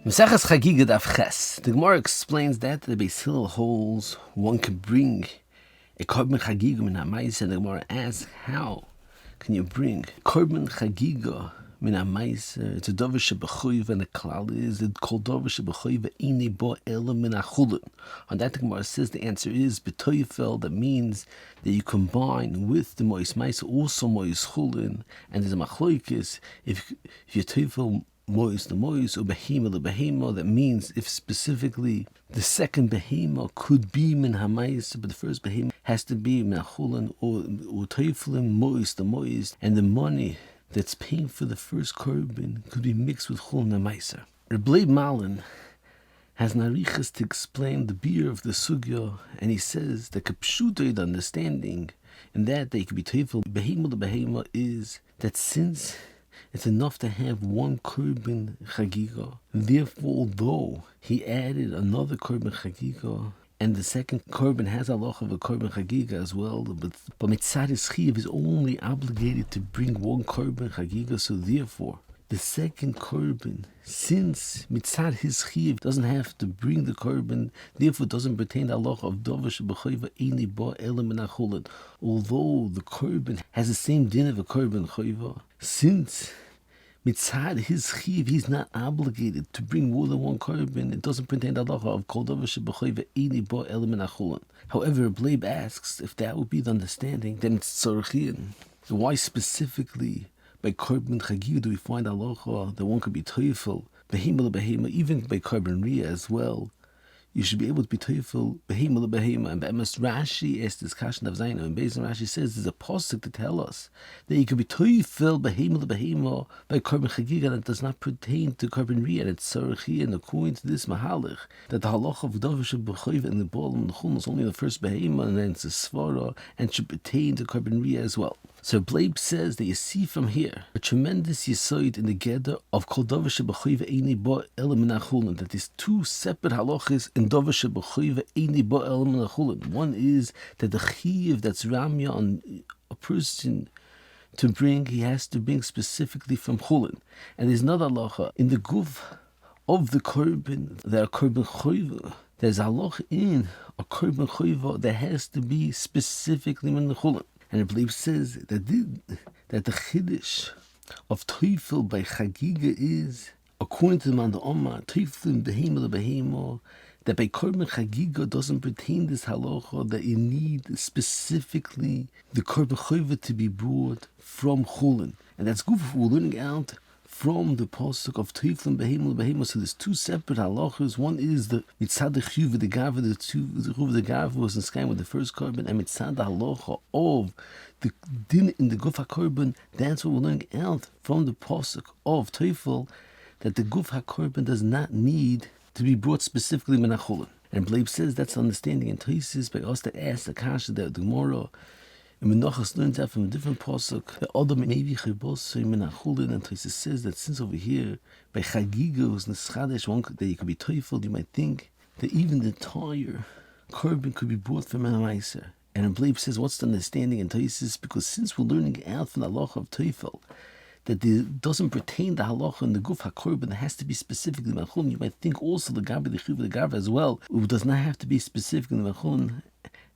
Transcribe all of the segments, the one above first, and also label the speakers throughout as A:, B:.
A: Maseches Chagigah Daf Ches. The Gemara explains that the Beis Hillel holds one can bring a korban Chagigah min ha'maisa, and the Gemara asks, how can you bring korban Chagigah min ha'maisa? It's a davar shebechova, and the klal is it called davar shebechova ini bo ela min hachulin. On that, the Gemara says the answer is b'toyfel. That means that you combine with the mois maisa also mois chulin, and there's a machlokes if you toyfel mois the mois or behema the behema. That means if specifically the second behema could be min hamayis, but the first behema has to be min hachulin or Toflin mois the mois, and the money that's paying for the first korban could be mixed with chulin and meiser. Rebbe Malin has narichas to explain the beer of the sugya, and he says that kapshuta, the understanding in that they could be toifel behema the behema is that since it's enough to have one korban chagigah, therefore although he added another korban chagigah, and the second korban has a halacha of a korban chagigah as well, but mitzad his chiyuv is only obligated to bring one korban chagigah, so therefore the second korban, since mitzad his chiyuv doesn't have to bring the korban, therefore doesn't pertain to halacha of davar shebechova ini bo ela min hachulin. Although the korban has the same din of a korban chova, since mitzad his chiyuv he's not obligated to bring more than one korban, it doesn't pertain to halacha of kol davar shebechova ini bo ela min hachulin. However, Bleib asks if that would be the understanding, then it's tzorchian. So why specifically by korban chagigah do we find halacha that one could be toifel behema lebehema, even by korban riyah as well? You should be able to be toifel behema lebehema. And Be'emes Rashi asked this kashan of Zayin, and based on Rashi says there's a pasuk to tell us that you could be toifel behema lebehema by korban chagigah, and it does not pertain to korban riyah. And it's tzarchi, and according to this mahalach that the halacha of davar shebechova and the ball and the chulin is only the first behema, and then it's a svara and should pertain to korban riyah as well. So Bleib says that you see from here a tremendous yisoid in the gather of kol davar shebechova ini bo ela min hachulin, that there's two separate halachas in davar shebechova ini bo ela min hachulin. One is that the chiyuv that's ramya on a person to bring, he has to bring specifically from chulin, and there's another halacha in the guf of the korban that a korban chova. There's a halacha in a korban chova that has to be specifically min the chulin. And I believe says that the chiddush of toifel by chagigah is, according to the man the Omar, Toflin behema lebehema, that by korban chagigah doesn't pertain this halacha that you need specifically the korban chova to be brought from chulin, and that's good for learning out from the pasuk of Toflin behema lebehema. So there's two separate halachas. One is the mitzad the chiyuv the gava, the chiyuv the gava was in sky with the first korban, and mitzad the halacha of the din in the guf hakorban. That's what we're learning out from the pasuk of Tofel, that the guf hakorban does not need to be brought specifically min hachulin. And Bleib says that's understanding in Tosis by us that ask the kasha that the Gemara and Menachos learns out from a different pasuk that Adam maybe chibos min hachulin, and Tosis says that since over here by Chagigah was neschadish one that you could be toifel, you might think that even the entire korban could be brought from an meiser. And Bleib says what's the understanding in Tosis, because since we're learning out from the halacha of toifel that it doesn't pertain to halacha in the guf hakorban, that has to be specifically machulin, you might think also the gabi the chiyuv the gava as well, it does not have to be specifically machulin.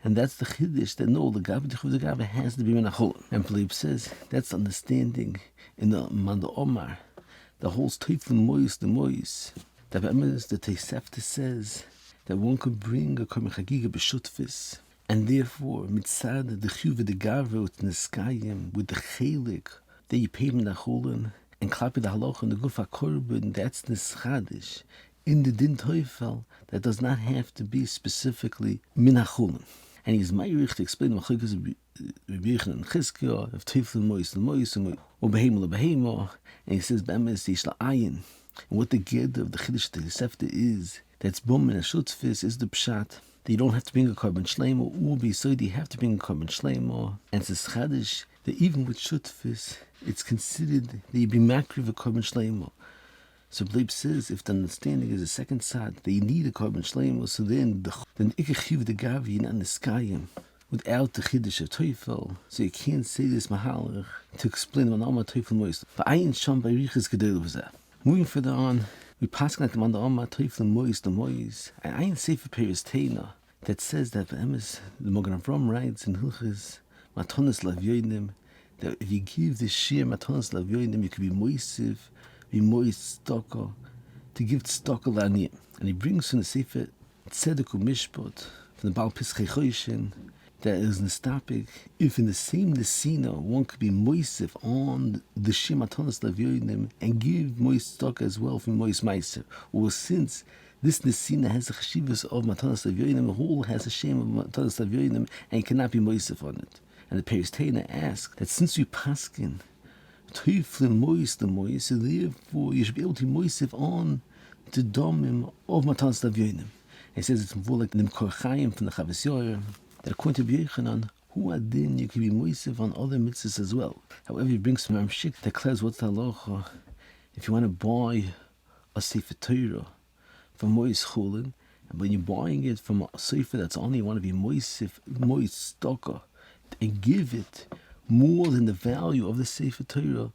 A: And that's the chiddush that no, the gabi the chiyuv the gava has to be min hachulin. And Bleib says that's understanding in the man the Omar that holds Toflin mois the mois. The Be'emes the Tosefta says that one could bring a korban chagigah b'shutfis, and therefore mitzad the chiyuv the gava with neskayim with the chelik that you pay min hachulin, and klapi the halacha in the guf hakorban, that's neschadish in the din toifel that does not have to be specifically min hachulin. And he's ma'irich to explain the machlokes of Rebbe Yochanan and Chizkiah of Toflin mois the mois or behema lebehema, and he says be'emes yesh la'ayin. And what the ged of the chiddush the Tosefta is that's bum and a shutfis is the pshat that you don't have to bring a korban shleima, or be so you have to bring a korban shleima, and it's chadish that even with shutfis it's considered that you be makriv a korban shleima. So Bleib says if the understanding is a second side that you need a korban shleima, so then ikach chiyuv the gavi you're not neskayim without the chiddush of toifel, so you can't say this mahalach to explain what Alma Toflin was. But ayin sham by riches gedol was that. Moving further on, We pass like the man the Amma Toflin mois the mois. I ain't safe for Tana that says that the Mogan Avram writes in Hilchis matonot laevyonim that if you give the sheer matonot laevyonim, you could be moisiv, be moist stocker, to give stocker lanim. And he brings from the Sefer Tzedek Mishpat from the Baal Pischei Choshen that is nestapik. If in the same nesina one could be moisiv on the sheer matonot laevyonim and give moist stocker as well from moist meiser, or since this nesina has the cheshivas of matonot laevyonim, the whole has a shame of matonot laevyonim, and cannot be moisiv on it. And the Peristana asks that since you paskin Toflin moist the moist, so therefore you should be able to moisiv on the domim of matonot laevyonim. He says it's more like the Korchaim from the Chavis Yoyer, that according to Yechanan, who adin you can be moisiv on other mitzvahs as well. However, he brings from Ramshik that declares what's the halacha if you want to buy a Sefer Torah from moist hachulin, and when you're buying it from a Sefer that's only want to be moist stocker, and give it more than the value of the Sefer Torah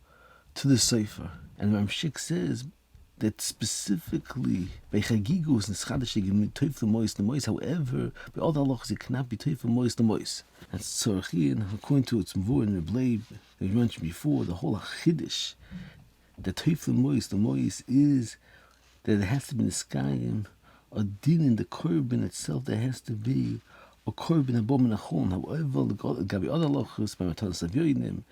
A: to the Sefer. And Ramshik says that specifically by Chagigah is neschadish to give Toflin moist the moist. However, by all the halachas it cannot be Toflin moist the moist. That's tzorachin according to its mvur and Rebleib that we mentioned before. The whole chiddush that Toflin moist the moist is that it has to be neskayim a dinim the korban itself. There has to be a korban abomin hachulin. However, the gabi other halachas by matonot laevyonim,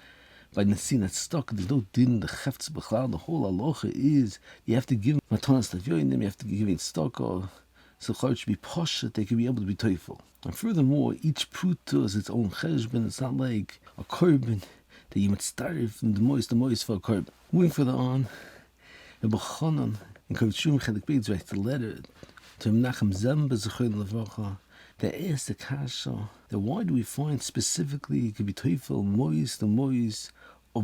A: by nesin that's stuck, there's no din the chefts b'chlal. The whole halacha is you have to give matonot laevyonim, you have to give it stock, or so it should be poshet. They can be able to be teufel. And furthermore, each pruta is its own cheshbon. It's not like a korban that you might start from the moist for a korban. Moving further on, the B'chanan in Kavitshum Chelik Beitz writes the letter to Menachem Zemba Zechon Levracha. They asked the kasha that why do we find specifically it could be teufel moist of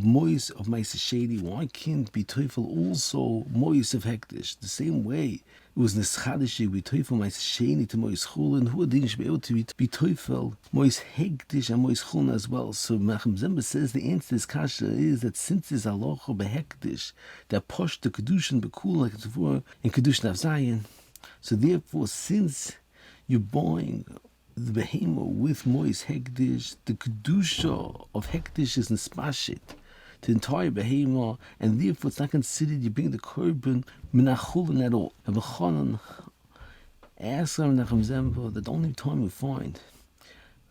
A: Maisa Shady? Why can't be teufel also moist of hektish? The same way it was neschadish be teufel Maisa Shady to moist hachulin. Who didn't should be able to be teufel moist hektish and moist hachulin as well? So Menachem Zemba says the answer to this kasha is that since it's halacha behektish that posh the kedushin bekul like it's before in kedushin of Zion, so therefore since you're buying the behemoth with moist hektish, the kedusha of hektish is nespashit the entire behemoth, and therefore it's not considered you bring the korban minachulin at all. And B'chanan asks Menachem Zemba that the only time we find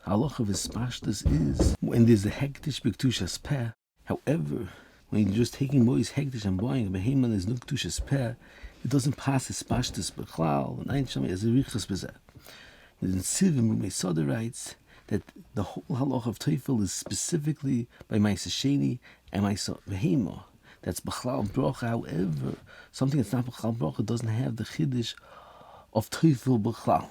A: halacha of his spashtus is when there's a hektish b'kedushas peh. However, when you're just taking moist hektish and buying a behemoth and there's no kedushas peh, it doesn't pass his spashtus b'chlal, and ein shami as a richas b'zeh. The Sivim Mesoda writes that the whole halacha of teufel is specifically by Maisa Sheni and Maisa Behema. That's B'chlal Bracha. However, something that's not B'chlal Bracha doesn't have the chiddush of teufel B'chlal.